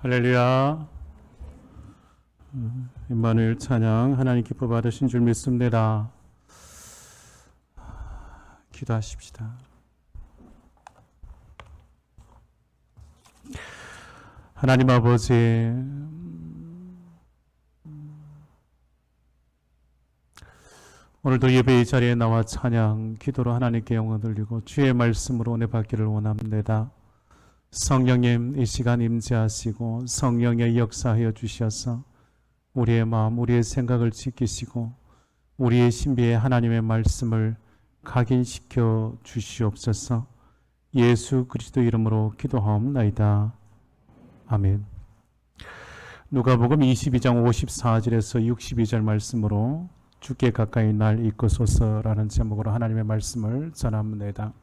할렐루야. 임마누엘 찬양 하나님 기뻐 받으신 줄 믿습니다. 기도하십시다. 하나님 아버지, 오늘도 예배의 자리에 나와 찬양, 기도로 하나님께 영광 돌리고 주의 말씀으로 은혜 받기를 원합니다. 성령님, 이 시간 임재하시고 성령의 역사하여 주셔서 우리의 마음, 우리의 생각을 지키시고 우리의 신비에 하나님의 말씀을 각인시켜 주시옵소서. 예수 그리스도 이름으로 기도하옵나이다. 아멘. 누가복음 22장 54절에서 62절 말씀으로 주께 가까이 날 이끄소서라는 제목으로 하나님의 말씀을 전합니다.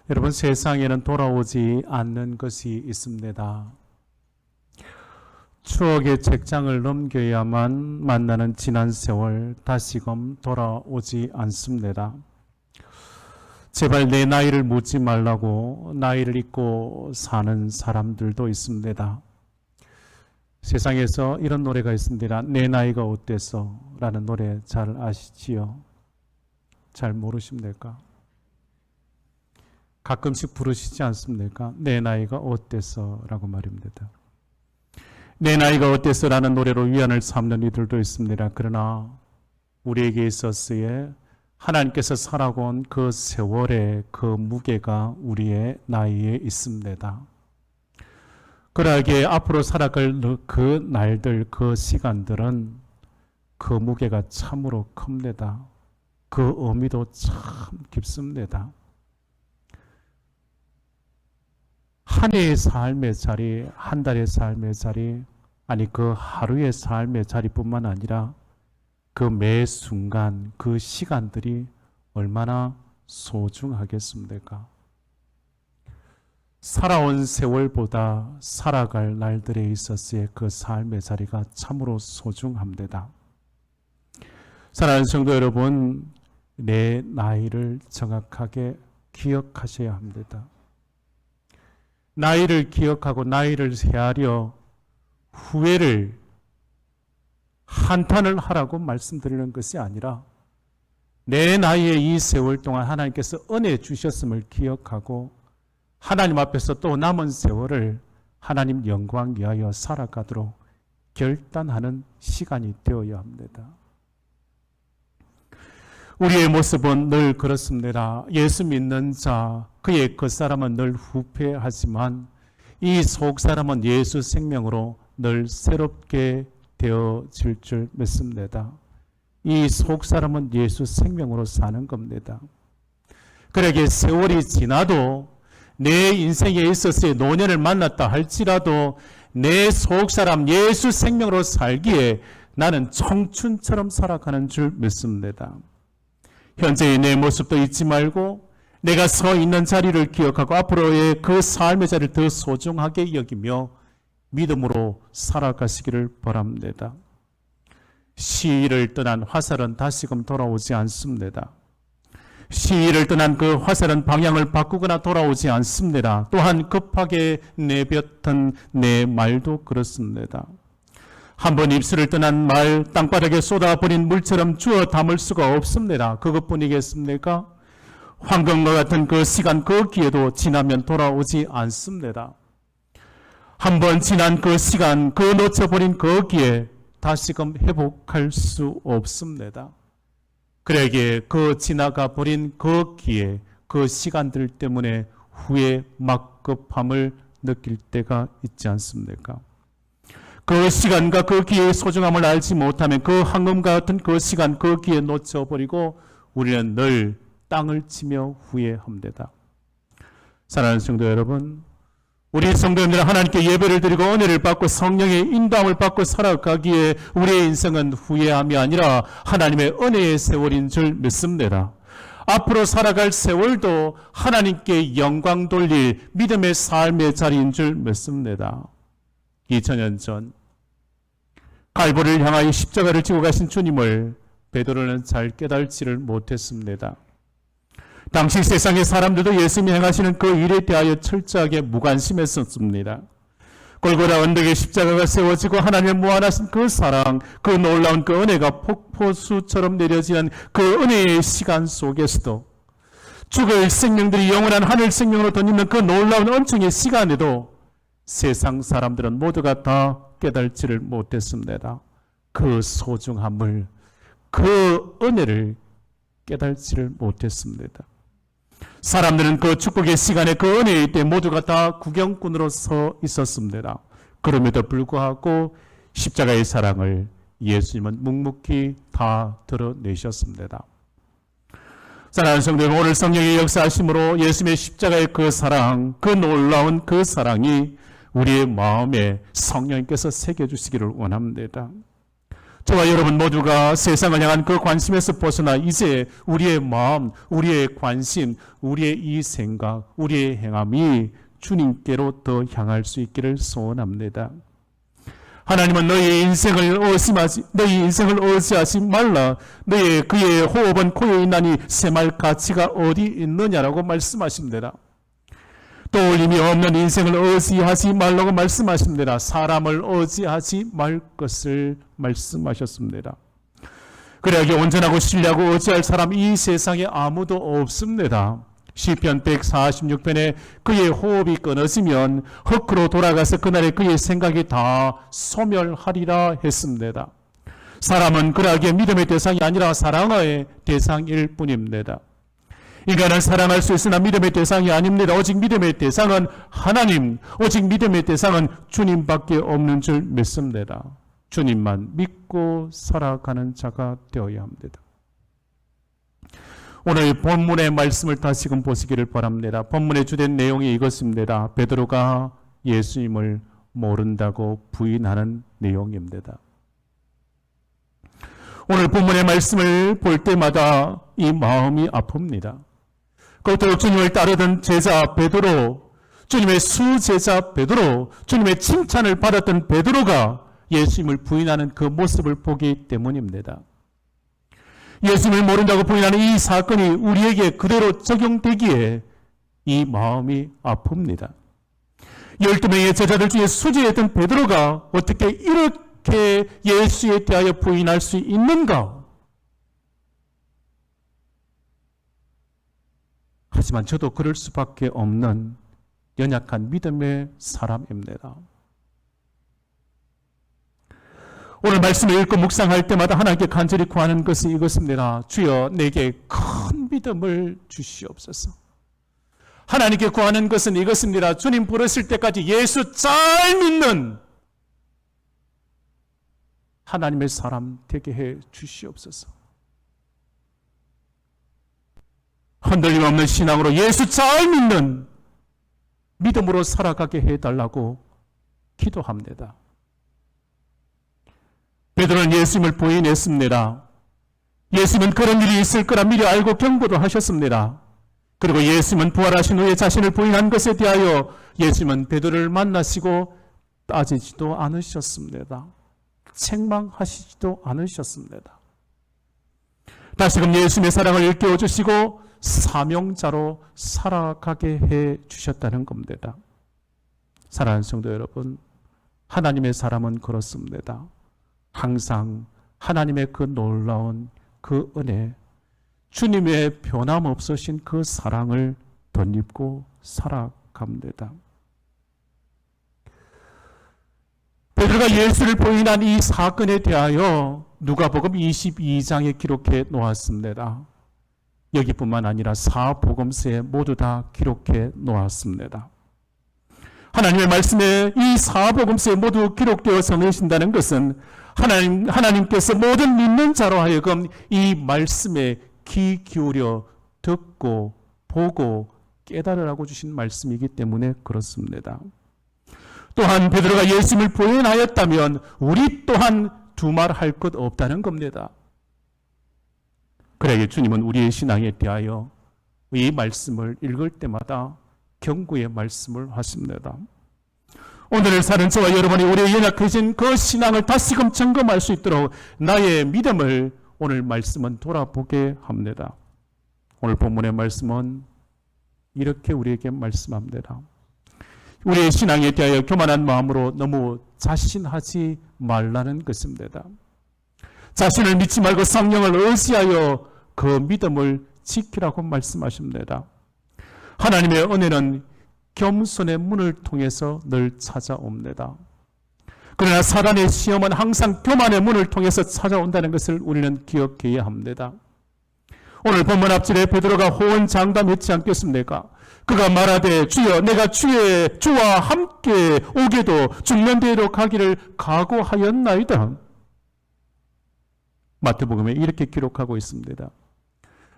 여러분, 세상에는 돌아오지 않는 것이 있습니다. 추억의 책장을 넘겨야만 만나는 지난 세월 다시금 돌아오지 않습니다. 제발 내 나이를 묻지 말라고 나이를 잊고 사는 사람들도 있습니다. 세상에서 이런 노래가 있습니다. 내 나이가 어때서? 라는 노래 잘 아시지요? 잘 모르십니까? 가끔씩 부르시지 않습니까? 내 나이가 어때서? 라고 말입니다. 내 나이가 어때서? 라는 노래로 위안을 삼는 이들도 있습니다. 그러나 우리에게 있어서의 하나님께서 살아온 그 세월의 그 무게가 우리의 나이에 있습니다. 그러기에 앞으로 살아갈 그 날들, 그 시간들은 그 무게가 참으로 큽니다. 그 의미도 참 깊습니다. 한 해의 삶의 자리, 한 달의 삶의 자리, 아니 그 하루의 삶의 자리뿐만 아니라 그 매 순간, 그 시간들이 얼마나 소중하겠습니까? 살아온 세월보다 살아갈 날들에 있어서의 그 삶의 자리가 참으로 소중합니다. 사랑하는 성도 여러분, 내 나이를 정확하게 기억하셔야 합니다. 나이를 기억하고 나이를 헤아려 후회를 한탄을 하라고 말씀드리는 것이 아니라 내 나이에 이 세월 동안 하나님께서 은혜 주셨음을 기억하고 하나님 앞에서 또 남은 세월을 하나님 영광 위하여 살아가도록 결단하는 시간이 되어야 합니다. 우리의 모습은 늘 그렇습니다. 예수 믿는 자, 그의 겉사람은 늘 후패하지만 이 속사람은 예수 생명으로 늘 새롭게 되어질 줄 믿습니다. 이 속사람은 예수 생명으로 사는 겁니다. 그러기에 세월이 지나도 내 인생에 있어서의 노년을 만났다 할지라도 내 속사람 예수 생명으로 살기에 나는 청춘처럼 살아가는 줄 믿습니다. 현재의 내 모습도 잊지 말고 내가 서 있는 자리를 기억하고 앞으로의 그 삶의 자리를 더 소중하게 여기며 믿음으로 살아가시기를 바랍니다. 시일을 떠난 화살은 다시금 돌아오지 않습니다. 시일을 떠난 그 화살은 방향을 바꾸거나 돌아오지 않습니다. 또한 급하게 내뱉은 내 말도 그렇습니다. 한번 입술을 떠난 말, 땅바닥에 쏟아버린 물처럼 주워 담을 수가 없습니다. 그것뿐이겠습니까? 황금과 같은 그 시간, 그 기회도 지나면 돌아오지 않습니다. 한번 지난 그 시간, 그 놓쳐버린 그 기회 다시금 회복할 수 없습니다. 그러기에 그 지나가 버린 그 기회, 그 시간들 때문에 후회 막급함을 느낄 때가 있지 않습니까? 그 시간과 그 기회의 소중함을 알지 못하면 그 황금과 같은 그 시간, 그 기회 놓쳐버리고 우리는 늘 땅을 치며 후회합니다. 사랑하는 성도 여러분, 우리 성도님들은 하나님께 예배를 드리고 은혜를 받고 성령의 인도함을 받고 살아가기에 우리의 인생은 후회함이 아니라 하나님의 은혜의 세월인 줄 믿습니다. 앞으로 살아갈 세월도 하나님께 영광 돌릴 믿음의 삶의 자리인 줄 믿습니다. 2000년 전 갈보리를 향하여 십자가를 지고 가신 주님을 베드로는 잘 깨달지를 못했습니다. 당시 세상의 사람들도 예수님이 행하시는 그 일에 대하여 철저하게 무관심했었습니다. 골고다 언덕에 십자가가 세워지고 하나님의 무한하신 그 사랑, 그 놀라운 그 은혜가 폭포수처럼 내려지는 그 은혜의 시간 속에서도 죽을 생명들이 영원한 하늘 생명으로 덧입는 그 놀라운 은총의 시간에도 세상 사람들은 모두가 다 깨달지를 못했습니다. 그 소중함을, 그 은혜를 깨달지를 못했습니다. 사람들은 그 축복의 시간에 그 은혜의 때 모두가 다 구경꾼으로 서 있었습니다. 그럼에도 불구하고 십자가의 사랑을 예수님은 묵묵히 다 드러내셨습니다. 사랑하는 성도 여러분, 오늘 성령의 역사하심으로 예수님의 십자가의 그 사랑, 그 놀라운 그 사랑이 우리의 마음에 성령님께서 새겨주시기를 원합니다. 저와 여러분 모두가 세상을 향한 그 관심에서 벗어나 이제 우리의 마음, 우리의 관심, 우리의 이 생각, 우리의 행함이 주님께로 더 향할 수 있기를 소원합니다. 하나님은 너희 인생을 의지하지 말라. 그의 호흡은 코에 있나니 셈할 가치가 어디 있느냐라고 말씀하십니다. 떠올림이 없는 인생을 의지하지 말라고 말씀하십니다. 사람을 의지하지 말 것을 말씀하셨습니다. 그래야 온전하고 신뢰하고 의지할 사람 이 세상에 아무도 없습니다. 시편 146편에 그의 호흡이 끊어지면 흙으로 돌아가서 그날에 그의 생각이 다 소멸하리라 했습니다. 사람은 그러하기에 믿음의 대상이 아니라 사랑의 대상일 뿐입니다. 인간은 사랑할 수 있으나 믿음의 대상이 아닙니다. 오직 믿음의 대상은 하나님, 오직 믿음의 대상은 주님밖에 없는 줄 믿습니다. 주님만 믿고 살아가는 자가 되어야 합니다. 오늘 본문의 말씀을 다시금 보시기를 바랍니다. 본문의 주된 내용이 이것입니다. 베드로가 예수님을 모른다고 부인하는 내용입니다. 오늘 본문의 말씀을 볼 때마다 이 마음이 아픕니다. 그것도 주님을 따르던 제자 베드로, 주님의 수제자 베드로, 주님의 칭찬을 받았던 베드로가 예수님을 부인하는 그 모습을 보기 때문입니다. 예수님을 모른다고 부인하는 이 사건이 우리에게 그대로 적용되기에 이 마음이 아픕니다. 12명의 제자들 중에 수제였던 베드로가 어떻게 이렇게 예수에 대하여 부인할 수 있는가? 하지만 저도 그럴 수밖에 없는 연약한 믿음의 사람입니다. 오늘 말씀을 읽고 묵상할 때마다 하나님께 간절히 구하는 것이 이것입니다. 주여 내게 큰 믿음을 주시옵소서. 하나님께 구하는 것은 이것입니다. 주님 부르실 때까지 예수 잘 믿는 하나님의 사람 되게 해 주시옵소서. 흔들림 없는 신앙으로 예수 잘 믿는 믿음으로 살아가게 해달라고 기도합니다. 베드로는 예수님을 부인했습니다. 예수님은 그런 일이 있을 거라 미리 알고 경고도 하셨습니다. 그리고 예수님은 부활하신 후에 자신을 부인한 것에 대하여 예수님은 베드로를 만나시고 따지지도 않으셨습니다. 책망하시지도 않으셨습니다. 다시금 예수님의 사랑을 일깨워 주시고 사명자로 살아가게 해 주셨다는 겁니다. 사랑하는 성도 여러분, 하나님의 사람은 그렇습니다. 항상 하나님의 그 놀라운 그 은혜, 주님의 변함없으신 그 사랑을 덧입고 살아갑니다. 베드로가 예수를 부인한 이 사건에 대하여 누가복음 22장에 기록해 놓았습니다. 여기뿐만 아니라 사복음서에 모두 다 기록해 놓았습니다. 하나님의 말씀에 이 사복음서에 모두 기록되어서 계신다는 것은 하나님께서 모든 믿는 자로 하여금 이 말씀에 귀 기울여 듣고 보고 깨달으라고 주신 말씀이기 때문에 그렇습니다. 또한 베드로가 예수님을 부인하였다면 우리 또한 두말할 것 없다는 겁니다. 그러기에 주님은 우리의 신앙에 대하여 이 말씀을 읽을 때마다 경고의 말씀을 하십니다. 오늘을 사는 저와 여러분이 우리의 연약해진 그 신앙을 다시금 점검할 수 있도록 나의 믿음을 오늘 말씀은 돌아보게 합니다. 오늘 본문의 말씀은 이렇게 우리에게 말씀합니다. 우리의 신앙에 대하여 교만한 마음으로 너무 자신하지 말라는 것입니다. 자신을 믿지 말고 성령을 의지하여 그 믿음을 지키라고 말씀하십니다. 하나님의 은혜는 겸손의 문을 통해서 늘 찾아옵니다. 그러나 사단의 시험은 항상 교만의 문을 통해서 찾아온다는 것을 우리는 기억해야 합니다. 오늘 본문 앞절에 베드로가 호언장담했지 않겠습니까? 그가 말하되 주여 내가 주와 함께 오게도 죽는 대로 가기를 각오하였나이다. 마태복음에 이렇게 기록하고 있습니다.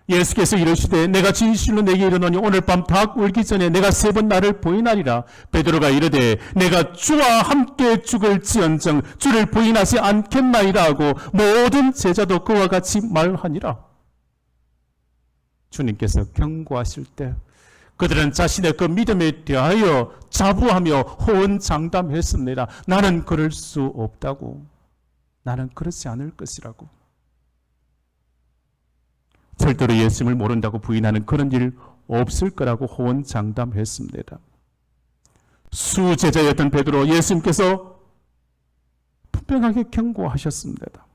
예수께서 이르시되 내가 진실로 내게 이르노니 오늘 밤 닭 울기 전에 내가 3번 나를 부인하리라. 베드로가 이르되 내가 주와 함께 죽을지언정 주를 부인하지 않겠나이다 하고 모든 제자도 그와 같이 말하니라. 주님께서 경고하실 때 그들은 자신의 그 믿음에 대하여 자부하며 호언장담했습니다. 나는 그럴 수 없다고. 나는 그렇지 않을 것이라고. 절대로 예수님을 모른다고 부인하는 그런 일 없을 거라고 호언장담했습니다. 수제자였던 베드로 예수님께서 분명하게 경고하셨습니다.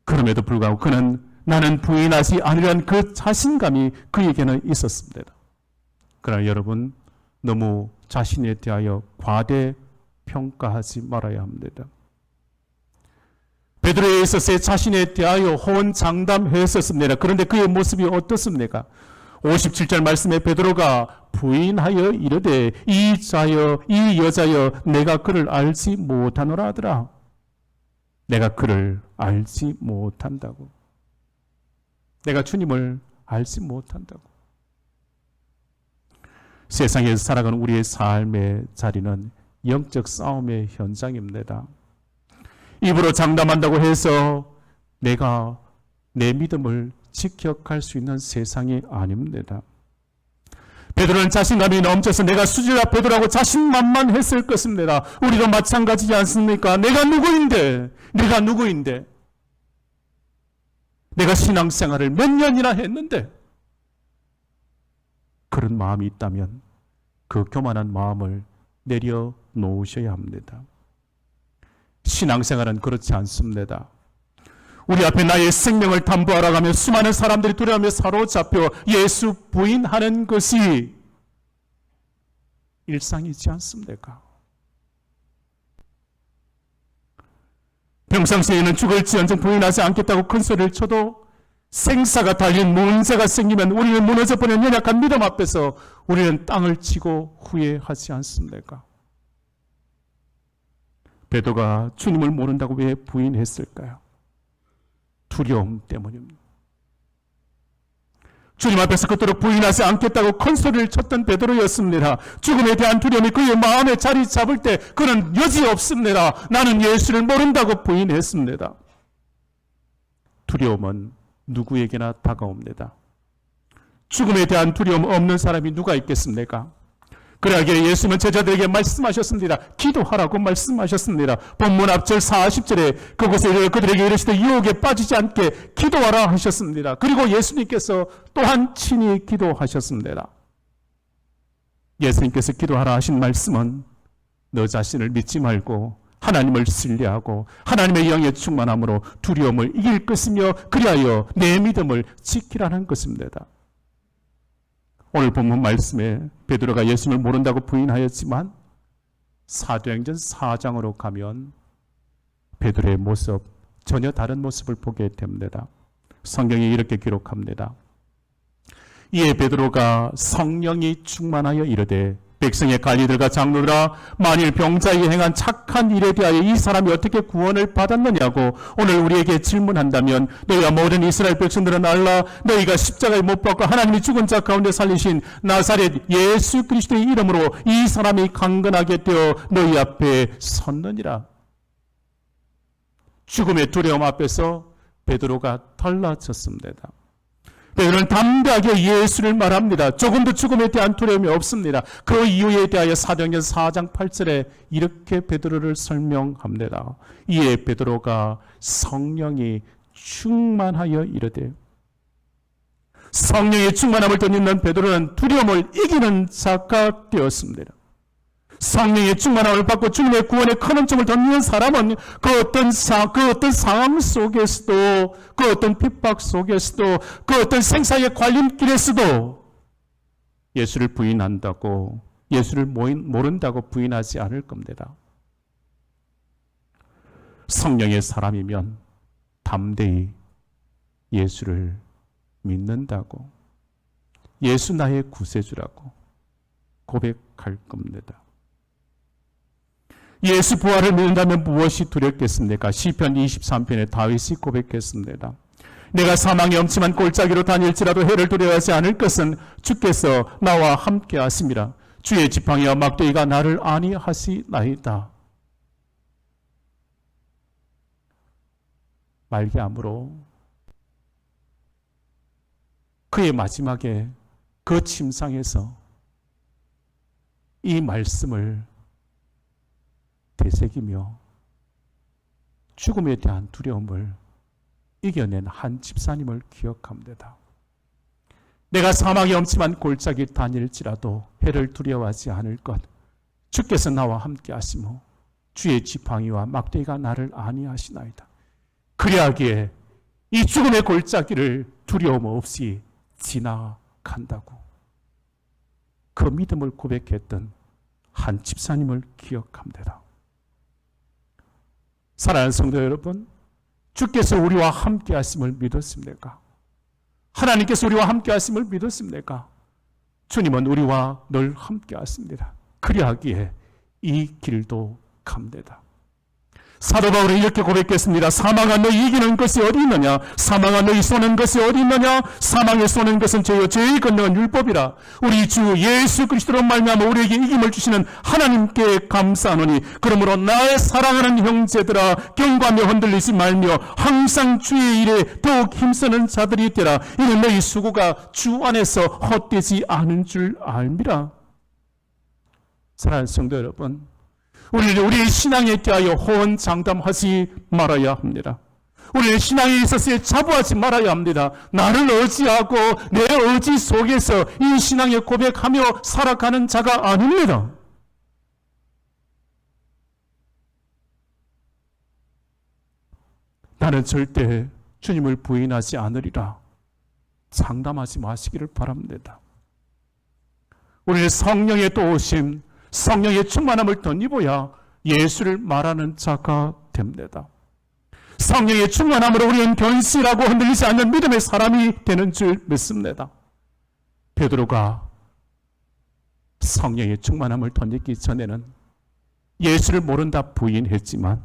그럼에도 불구하고 그는 나는 부인하지 않으려는 그 자신감이 그에게는 있었습니다. 그러나 여러분, 너무 자신에 대하여 과대평가하지 말아야 합니다. 베드로에 있어서 자신에 대하여 호언장담했었습니다. 그런데 그의 모습이 어떻습니까? 57절 말씀에 베드로가 부인하여 이르되 이 여자여 내가 그를 알지 못하노라 하더라. 내가 그를 알지 못한다고. 내가 주님을 알지 못한다고. 세상에서 살아가는 우리의 삶의 자리는 영적 싸움의 현장입니다. 입으로 장담한다고 해서 내가 내 믿음을 지켜갈 수 있는 세상이 아닙니다. 베드로는 자신감이 넘쳐서 내가 수제자 베드로라고 자신만만했을 것입니다. 우리도 마찬가지지 않습니까? 내가 누구인데? 내가 신앙생활을 몇 년이나 했는데 그런 마음이 있다면 그 교만한 마음을 내려놓으셔야 합니다. 신앙생활은 그렇지 않습니다. 우리 앞에 나의 생명을 담보하러 가며 수많은 사람들이 두려워하며 사로잡혀 예수 부인하는 것이 일상이지 않습니까? 평상시에는 죽을지언정 부인하지 않겠다고 큰 소리를 쳐도 생사가 달린 문제가 생기면 우리는 무너져버리는 연약한 믿음 앞에서 우리는 땅을 치고 후회하지 않습니까? 베드로가 주님을 모른다고 왜 부인했을까요? 두려움 때문입니다. 주님 앞에서 그토록 부인하지 않겠다고 큰 소리를 쳤던 베드로였습니다. 죽음에 대한 두려움이 그의 마음에 자리 잡을 때 그는 여지없습니다. 나는 예수를 모른다고 부인했습니다. 두려움은 누구에게나 다가옵니다. 죽음에 대한 두려움 없는 사람이 누가 있겠습니까? 그러기에 예수님은 제자들에게 말씀하셨습니다. 기도하라고 말씀하셨습니다. 본문 앞절 40절에 그곳에 그들에게 이르시되 유혹에 빠지지 않게 기도하라 하셨습니다. 그리고 예수님께서 또한 친히 기도하셨습니다. 예수님께서 기도하라 하신 말씀은 너 자신을 믿지 말고 하나님을 신뢰하고 하나님의 영에 충만함으로 두려움을 이길 것이며 그리하여 내 믿음을 지키라는 것입니다. 오늘 본문 말씀에 베드로가 예수님을 모른다고 부인하였지만 사도행전 4장으로 가면 베드로의 모습, 전혀 다른 모습을 보게 됩니다. 성경이 이렇게 기록합니다. 이에 베드로가 성령이 충만하여 이르되 백성의 관리들과 장로들아 만일 병자에게 행한 착한 일에 대하여 이 사람이 어떻게 구원을 받았느냐고 오늘 우리에게 질문한다면 너희와 모든 이스라엘 백성들은 알라. 너희가 십자가에 못 박고 하나님이 죽은 자 가운데 살리신 나사렛 예수 그리스도의 이름으로 이 사람이 강건하게 되어 너희 앞에 섰느니라. 죽음의 두려움 앞에서 베드로가 달라졌습니다. 베드로는 담대하게 예수를 말합니다. 조금도 죽음에 대한 두려움이 없습니다. 그 이유에 대하여 사도행전 4장 8절에 이렇게 베드로를 설명합니다. 이에 베드로가 성령이 충만하여 이르되, 성령의 충만함을 덧입는 베드로는 두려움을 이기는 자가 되었습니다. 성령의 충만함을 받고 주님의 구원의 큰 은총을 덧입는 사람은 그 어떤 상황 속에서도, 그 어떤 핍박 속에서도, 그 어떤 생사의 관림길에서도 예수를 부인한다고, 예수를 모른다고 부인하지 않을 겁니다. 성령의 사람이면 담대히 예수를 믿는다고, 예수 나의 구세주라고 고백할 겁니다. 예수 부활을 믿는다면 무엇이 두렵겠습니까? 시편 23편에 다윗이 고백했습니다. 내가 사망의 엄침한 골짜기로 다닐지라도 해를 두려워하지 않을 것은 주께서 나와 함께 하심이라. 주의 지팡이와 막대기가 나를 안위하시나이다. 말기암으로 그의 마지막에 그 침상에서 이 말씀을 되새기며 죽음에 대한 두려움을 이겨낸 한 집사님을 기억합니다. 내가 사막의 엄침한 골짜기 다닐지라도 해를 두려워하지 않을 것, 주께서 나와 함께 하시며 주의 지팡이와 막대기가 나를 안위하시나이다. 그리하기에 이 죽음의 골짜기를 두려움 없이 지나간다고 그 믿음을 고백했던 한 집사님을 기억합니다. 사랑하는 성도 여러분, 주께서 우리와 함께 하심을 믿었습니까? 하나님께서 우리와 함께 하심을 믿었습니까? 주님은 우리와 늘 함께 하십니다. 그리하기에 이 길도 갑니다. 사도 바울은 이렇게 고백했습니다. 사망아 너희 이기는 것이 어디 있느냐? 사망아 너희 쏘는 것이 어디 있느냐? 사망에 쏘는 것은 죄요 죄의 건너는 율법이라. 우리 주 예수 그리스도로 말미암아 우리에게 이김을 주시는 하나님께 감사하노니 그러므로 나의 사랑하는 형제들아 경고하며 흔들리지 말며 항상 주의 일에 더욱 힘쓰는 자들이 되라. 이는 너희 수고가 주 안에서 헛되지 않은 줄 알미라. 사랑하는 성도 여러분, 우리의 신앙에 대하여 호언장담하지 말아야 합니다. 우리의 신앙에 있어서 자부하지 말아야 합니다. 나를 의지하고 내 의지 속에서 이 신앙에 고백하며 살아가는 자가 아닙니다. 나는 절대 주님을 부인하지 않으리라 장담하지 마시기를 바랍니다. 우리는 성령의 또 오심, 성령의 충만함을 덧입어야 예수를 말하는 자가 됩니다. 성령의 충만함으로 우리는 견실하고 흔들리지 않는 믿음의 사람이 되는 줄 믿습니다. 베드로가 성령의 충만함을 덧입기 전에는 예수를 모른다 부인했지만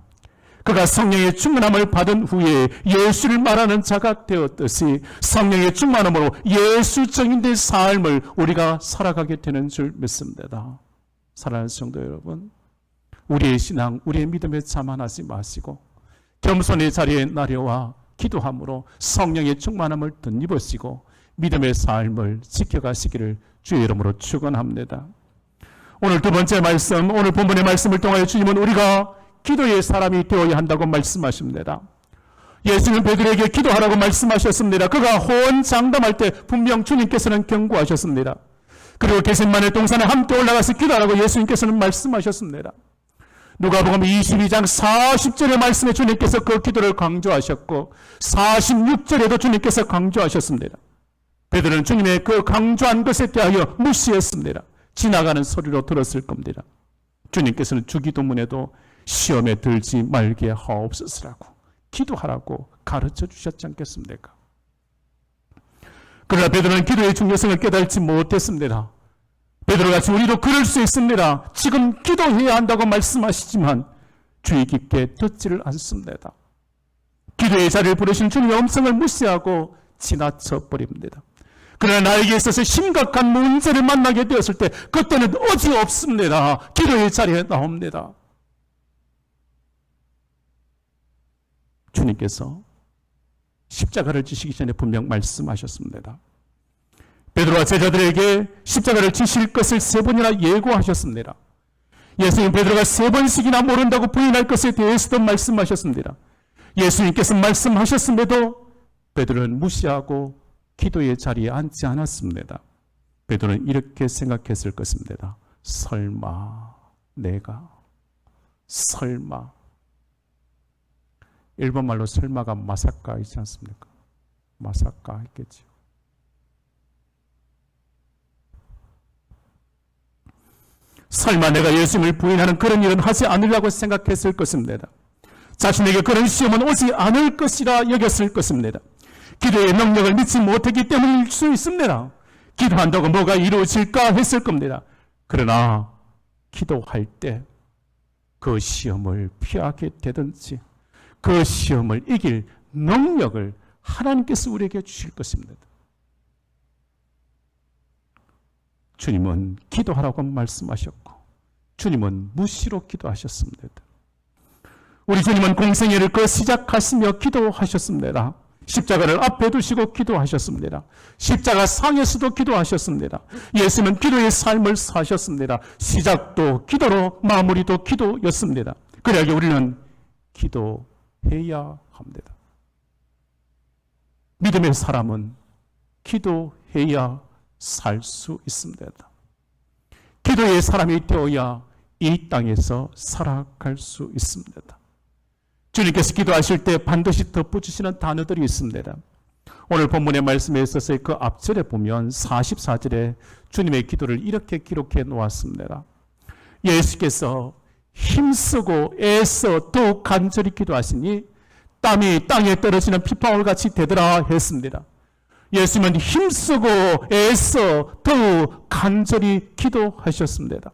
그가 성령의 충만함을 받은 후에 예수를 말하는 자가 되었듯이 성령의 충만함으로 예수적인 내 삶을 우리가 살아가게 되는 줄 믿습니다. 사랑하는 성도 여러분, 우리의 신앙, 우리의 믿음에 자만하지 마시고 겸손의 자리에 나려와 기도함으로 성령의 충만함을 덧입으시고 믿음의 삶을 지켜가시기를 주의 이름으로 축원합니다. 오늘 두 번째 말씀, 오늘 본문의 말씀을 통하여 주님은 우리가 기도의 사람이 되어야 한다고 말씀하십니다. 예수는 베드로에게 기도하라고 말씀하셨습니다. 그가 호언장담할 때 분명 주님께서는 경고하셨습니다. 그리고 겟세마네 동산에 함께 올라가서 기도하라고 예수님께서는 말씀하셨습니다. 누가복음 22장 40절의 말씀에 주님께서 그 기도를 강조하셨고 46절에도 주님께서 강조하셨습니다. 베드로는 주님의 그 강조한 것에 대하여 무시했습니다. 지나가는 소리로 들었을 겁니다. 주님께서는 주기도문에도 시험에 들지 말게 하옵소서라고 기도하라고 가르쳐 주셨지 않겠습니까? 그러나 베드로는 기도의 중요성을 깨달지 못했습니다. 베드로같이 우리도 그럴 수 있습니다. 지금 기도해야 한다고 말씀하시지만 주의 깊게 듣지를 않습니다. 기도의 자리를 부르신 주님의 음성을 무시하고 지나쳐 버립니다. 그러나 나에게 있어서 심각한 문제를 만나게 되었을 때 그때는 어지없습니다. 기도의 자리에 나옵니다. 주님께서 십자가를 지시기 전에 분명 말씀하셨습니다. 베드로와 제자들에게 십자가를 지실 것을 3번이나 예고하셨습니다. 예수님 베드로가 3번씩이나 모른다고 부인할 것에 대해서도 말씀하셨습니다. 예수님께서 말씀하셨음에도 베드로는 무시하고 기도의 자리에 앉지 않았습니다. 베드로는 이렇게 생각했을 것입니다. 설마 내가 설마, 일본말로 설마가 마사카 있지 않습니까? 마사카 했겠지요. 설마 내가 예수님을 부인하는 그런 일은 하지 않으려고 생각했을 것입니다. 자신에게 그런 시험은 오지 않을 것이라 여겼을 것입니다. 기도의 능력을 믿지 못했기 때문일 수 있습니다. 기도한다고 뭐가 이루어질까 했을 겁니다. 그러나 기도할 때 그 시험을 피하게 되든지 그 시험을 이길 능력을 하나님께서 우리에게 주실 것입니다. 주님은 기도하라고 말씀하셨고 주님은 무시로 기도하셨습니다. 우리 주님은 공생애를 시작하시며 기도하셨습니다. 십자가를 앞에 두시고 기도하셨습니다. 십자가 상에서도 기도하셨습니다. 예수님은 기도의 삶을 사셨습니다. 시작도 기도로 마무리도 기도였습니다. 그래야 우리는 기도해야 합니다. 믿음의 사람은 기도해야 살 수 있습니다. 기도의 사람이 되어야 이 땅에서 살아갈 수 있습니다. 주님께서 기도하실 때 반드시 덧붙이시는 단어들이 있습니다. 오늘 본문의 말씀에 있어서 그 앞절에 보면 44절에 주님의 기도를 이렇게 기록해 놓았습니다. 예수께서 힘쓰고 애써 더욱 간절히 기도하시니 땀이 땅에 떨어지는 핏방울 같이 되더라 했습니다. 예수님은 힘쓰고 애써 더욱 간절히 기도하셨습니다.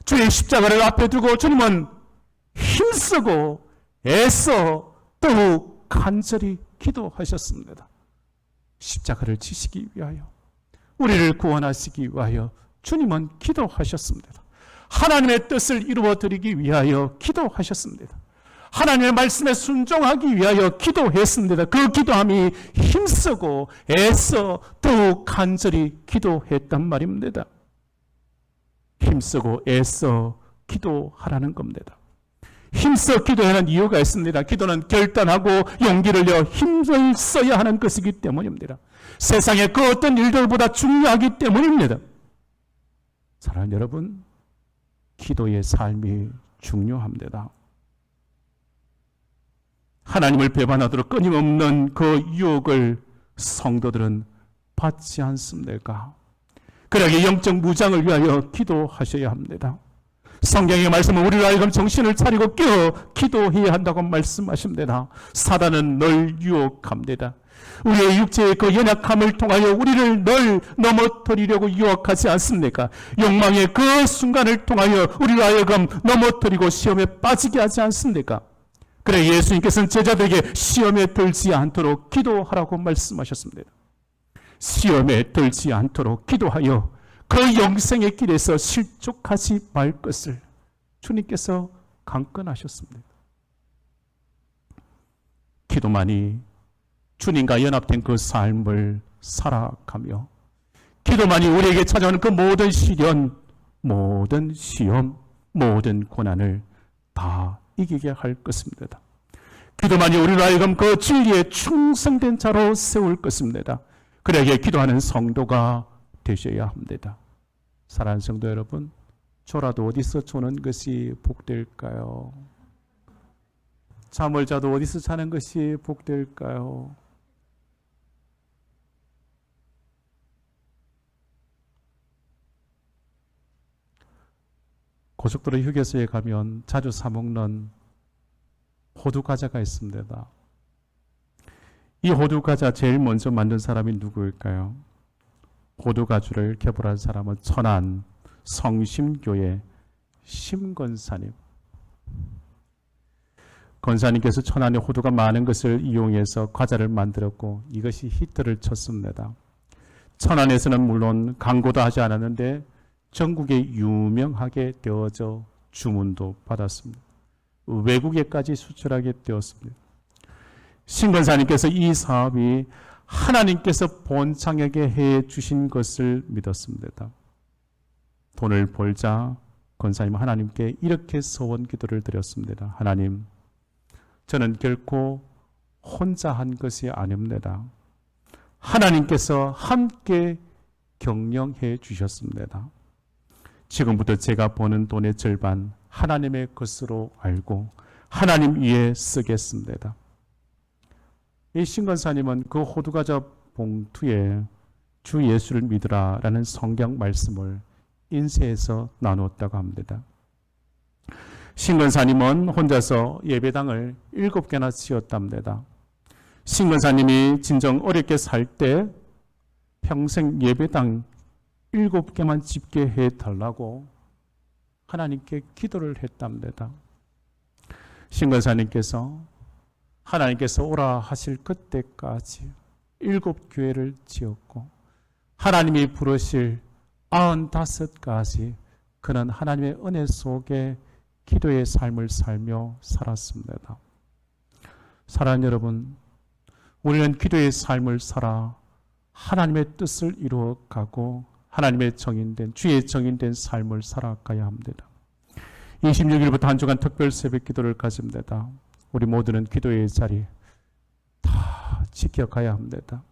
주의 십자가를 앞에 두고 주님은 힘쓰고 애써 더욱 간절히 기도하셨습니다. 십자가를 지시기 위하여, 우리를 구원하시기 위하여 주님은 기도하셨습니다. 하나님의 뜻을 이루어드리기 위하여 기도하셨습니다. 하나님의 말씀에 순종하기 위하여 기도했습니다. 그 기도함이 힘쓰고 애써 더욱 간절히 기도했단 말입니다. 힘쓰고 애써 기도하라는 겁니다. 힘써 기도하는 이유가 있습니다. 기도는 결단하고 용기를 내어 힘을 써야 하는 것이기 때문입니다. 세상의 그 어떤 일들보다 중요하기 때문입니다. 사랑하는 여러분, 기도의 삶이 중요합니다. 하나님을 배반하도록 끊임없는 그 유혹을 성도들은 받지 않습니까? 그러기에 영적 무장을 위하여 기도하셔야 합니다. 성경의 말씀은 우리를 하여금 정신을 차리고 깨어 기도해야 한다고 말씀하십니다. 사단은 늘 유혹합니다. 우리의 육체의 그 연약함을 통하여 우리를 늘 넘어뜨리려고 유혹하지 않습니까? 욕망의 그 순간을 통하여 우리를 하여금 넘어뜨리고 시험에 빠지게 하지 않습니까? 그래 예수님께서는 제자들에게 시험에 들지 않도록 기도하라고 말씀하셨습니다. 시험에 들지 않도록 기도하여 그 영생의 길에서 실족하지 말 것을 주님께서 강권하셨습니다. 기도만이 주님과 연합된 그 삶을 살아가며 기도만이 우리에게 찾아오는 그 모든 시련, 모든 시험, 모든 고난을 다 이기게 할 것입니다. 기도만이 우리를 하여금 그 진리에 충성된 자로 세울 것입니다. 그러기에 기도하는 성도가 되셔야 합니다. 사랑하는 성도 여러분, 졸아도 어디서 조는 것이 복될까요? 잠을 자도 어디서 자는 것이 복될까요? 고속도로 휴게소에 가면 자주 사 먹는 호두 과자가 있습니다. 이 호두 과자 제일 먼저 만든 사람이 누구일까요? 호두 가주를 개발한 사람은 천안 성심교회 심건사님. 건사님께서 천안에 호두가 많은 것을 이용해서 과자를 만들었고 이것이 히트를 쳤습니다. 천안에서는 물론 광고도 하지 않았는데 전국에 유명하게 되어져 주문도 받았습니다. 외국에까지 수출하게 되었습니다. 신건사님께서 이 사업이 하나님께서 본창에게 해 주신 것을 믿었습니다. 돈을 벌자 권사님은 하나님께 이렇게 소원 기도를 드렸습니다. 하나님, 저는 결코 혼자 한 것이 아닙니다. 하나님께서 함께 경영해 주셨습니다. 지금부터 제가 버는 돈의 절반 하나님의 것으로 알고 하나님 위에 쓰겠습니다. 이 신건사님은 그 호두과자 봉투에 주 예수를 믿으라 라는 성경 말씀을 인쇄해서 나누었다고 합니다. 신건사님은 혼자서 예배당을 7개나 지었답니다. 신건사님이 진정 어렵게 살 때 평생 예배당 7개만 짓게 해달라고 하나님께 기도를 했답니다. 신건사님께서 하나님께서 오라 하실 그때까지 7교회를 지었고 하나님이 부르실 95가지 그는 하나님의 은혜 속에 기도의 삶을 살며 살았습니다. 사랑하는 여러분, 우리는 기도의 삶을 살아 하나님의 뜻을 이루어가고 하나님의 정인된 주의 정인된 삶을 살아가야 합니다. 26일부터 한 주간 특별 새벽 기도를 가집니다. 우리 모두는 기도의 자리 다 지켜가야 합니다.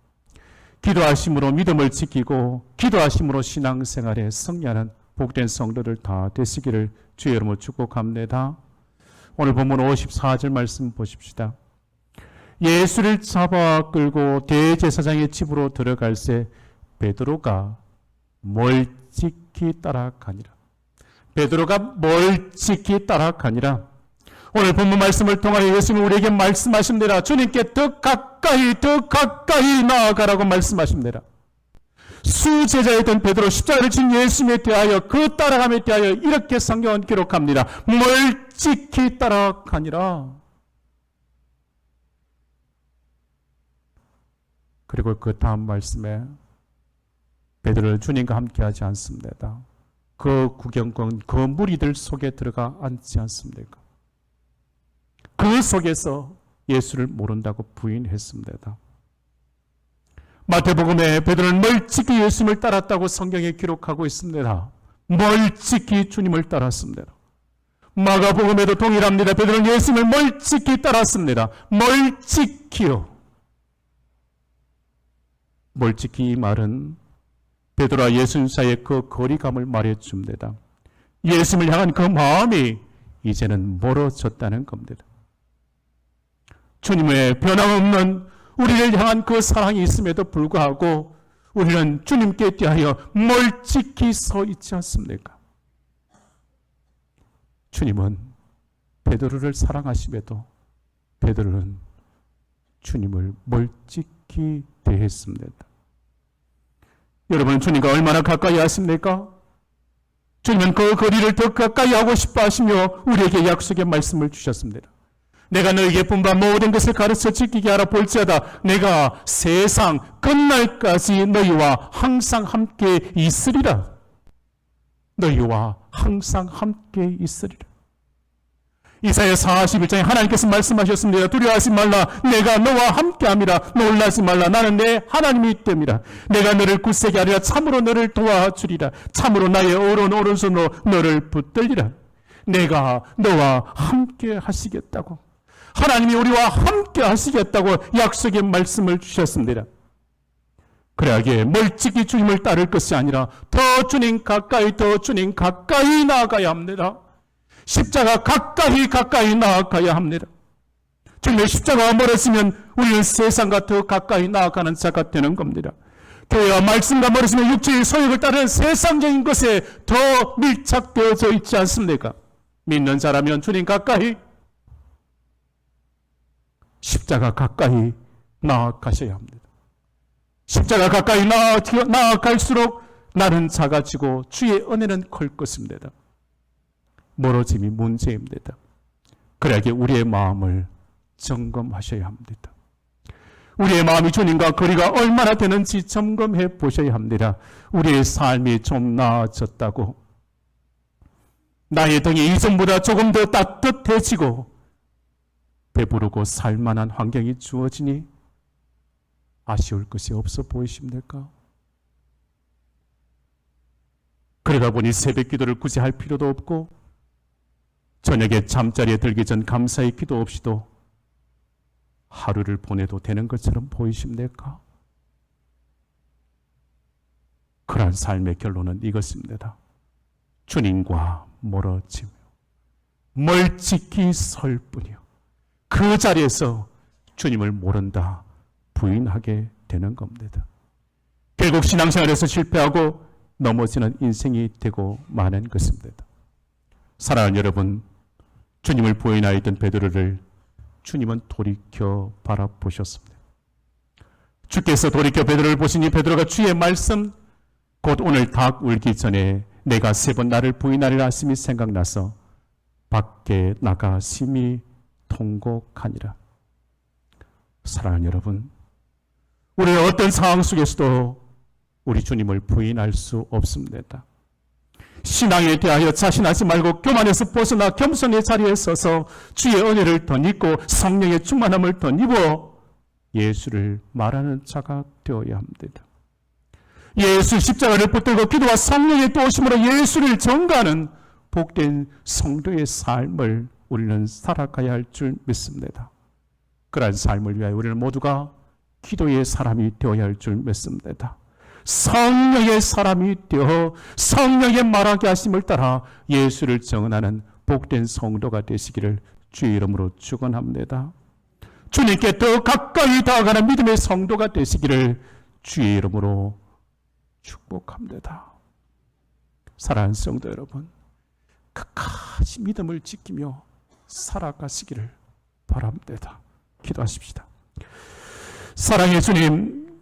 기도하심으로 믿음을 지키고 기도하심으로 신앙생활에 승리하는 복된 성도들 다 되시기를 주의 이름으로 축복합니다. 오늘 본문 54절 말씀 보십시다. 예수를 잡아 끌고 대제사장의 집으로 들어갈새 베드로가 멀찍이 따라가니라. 베드로가 멀찍이 따라가니라. 오늘 본문 말씀을 통하여 예수님은 우리에게 말씀하십니다. 주님께 더 가까이 나아가라고 말씀하십니다. 수제자였던 베드로 십자가를 진 예수님에 대하여 그 따라감에 대하여 이렇게 성경은 기록합니다. 멀찍이 따라가니라. 그리고 그 다음 말씀에 베드로는 주님과 함께하지 않습니다. 그 구경꾼, 그 무리들 속에 들어가 앉지 않습니까? 그 속에서 예수를 모른다고 부인했습니다. 마태복음에 베드로는 멀찍이 예수님을 따랐다고 성경에 기록하고 있습니다. 멀찍이 주님을 따랐습니다. 마가복음에도 동일합니다. 베드로는 예수님을 멀찍이 따랐습니다. 멀찍이요. 멀찍이 이 말은 베드로와 예수님 사이의 그 거리감을 말해줍니다. 예수님을 향한 그 마음이 이제는 멀어졌다는 겁니다. 주님의 변함없는 우리를 향한 그 사랑이 있음에도 불구하고 우리는 주님께 대하여 멀찍이 서 있지 않습니까? 주님은 베드로를 사랑하심에도 베드로는 주님을 멀찍이 대했습니다. 여러분, 주님과 얼마나 가까이 하십니까? 주님은 그 거리를 더 가까이 하고 싶어 하시며 우리에게 약속의 말씀을 주셨습니다. 내가 너에게 분부한 모든 것을 가르쳐 지키게 하라. 볼지어다 내가 세상 끝날까지 너희와 항상 함께 있으리라. 너희와 항상 함께 있으리라. 이사야 41장에 하나님께서 말씀하셨습니다. 두려워하지 말라. 내가 너와 함께함이라. 놀라지 말라. 나는 내 하나님이 됨이라. 내가 너를 굳세게 하리라. 참으로 너를 도와주리라. 참으로 나의 오른손으로 너를 붙들리라. 내가 너와 함께 하시겠다고. 하나님이 우리와 함께 하시겠다고 약속의 말씀을 주셨습니다. 그래야기에 멀찍이 주님을 따를 것이 아니라 더 주님 가까이 나아가야 합니다. 십자가 가까이 나아가야 합니다. 주님의 십자가가 멀어지면 우리는 세상과 더 가까이 나아가는 자가 되는 겁니다. 교회와 말씀과 멀어지면 육체의 소욕을 따르는 세상적인 것에 더 밀착되어져 있지 않습니까? 믿는 자라면 주님 가까이, 십자가 가까이 나아가셔야 합니다. 십자가 가까이 나아갈수록 나는 작아지고 주의 은혜는 클 것입니다. 멀어짐이 문제입니다. 그러기에 우리의 마음을 점검하셔야 합니다. 우리의 마음이 주님과 거리가 얼마나 되는지 점검해 보셔야 합니다. 우리의 삶이 좀 나아졌다고 나의 등이 이전보다 조금 더 따뜻해지고 배부르고 살만한 환경이 주어지니 아쉬울 것이 없어 보이십니까? 그러다 보니 새벽 기도를 굳이 할 필요도 없고 저녁에 잠자리에 들기 전 감사의 기도 없이도 하루를 보내도 되는 것처럼 보이십니까? 그러한 삶의 결론은 이것입니다. 주님과 멀어지며 멀찍이 설 뿐이요. 그 자리에서 주님을 모른다 부인하게 되는 겁니다. 결국 신앙생활에서 실패하고 넘어지는 인생이 되고 마는 것입니다. 사랑하는 여러분, 주님을 부인하였던 베드로를 주님은 돌이켜 바라보셨습니다. 주께서 돌이켜 베드로를 보시니 베드로가 주의 말씀, 곧 오늘 닭 울기 전에 내가 3번 나를 부인하리라 하심이 생각나서 밖에 나가 심히 통곡하니라. 사랑하는 여러분, 우리의 어떤 상황 속에서도 우리 주님을 부인할 수 없습니다. 신앙에 대하여 자신하지 말고 교만에서 벗어나 겸손의 자리에 서서 주의 은혜를 덧입고 성령의 충만함을 덧입어 예수를 말하는 자가 되어야 합니다. 예수 십자가를 붙들고 기도와 성령의 도우심으로 예수를 전가하는 복된 성도의 삶을 우리는 살아가야 할 줄 믿습니다. 그러한 삶을 위하여 우리는 모두가 기도의 사람이 되어야 할 줄 믿습니다. 성령의 사람이 되어 성령의 말하게 하심을 따라 예수를 정언하는 복된 성도가 되시기를 주의 이름으로 축원합니다. 주님께 더 가까이 다가가는 믿음의 성도가 되시기를 주의 이름으로 축복합니다. 사랑하는 성도 여러분, 끝까지 믿음을 지키며 살아가시기를 바랍니다. 기도하십시다. 사랑의 주님,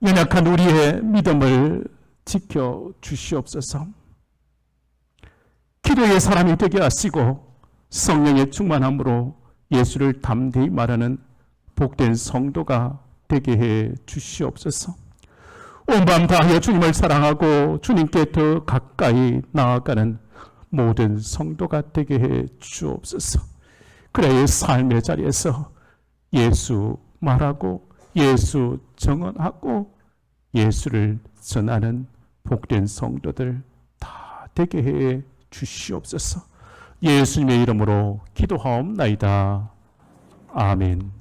연약한 우리의 믿음을 지켜 주시옵소서. 기도의 사람이 되게 하시고 성령의 충만함으로 예수를 담대히 말하는 복된 성도가 되게 해 주시옵소서. 온 밤 다하여 주님을 사랑하고 주님께 더 가까이 나아가는 모든 성도가 되게 해 주옵소서. 그래야 삶의 자리에서 예수 말하고 예수 정언하고 예수를 전하는 복된 성도들 다 되게 해 주시옵소서. 예수님의 이름으로 기도하옵나이다. 아멘.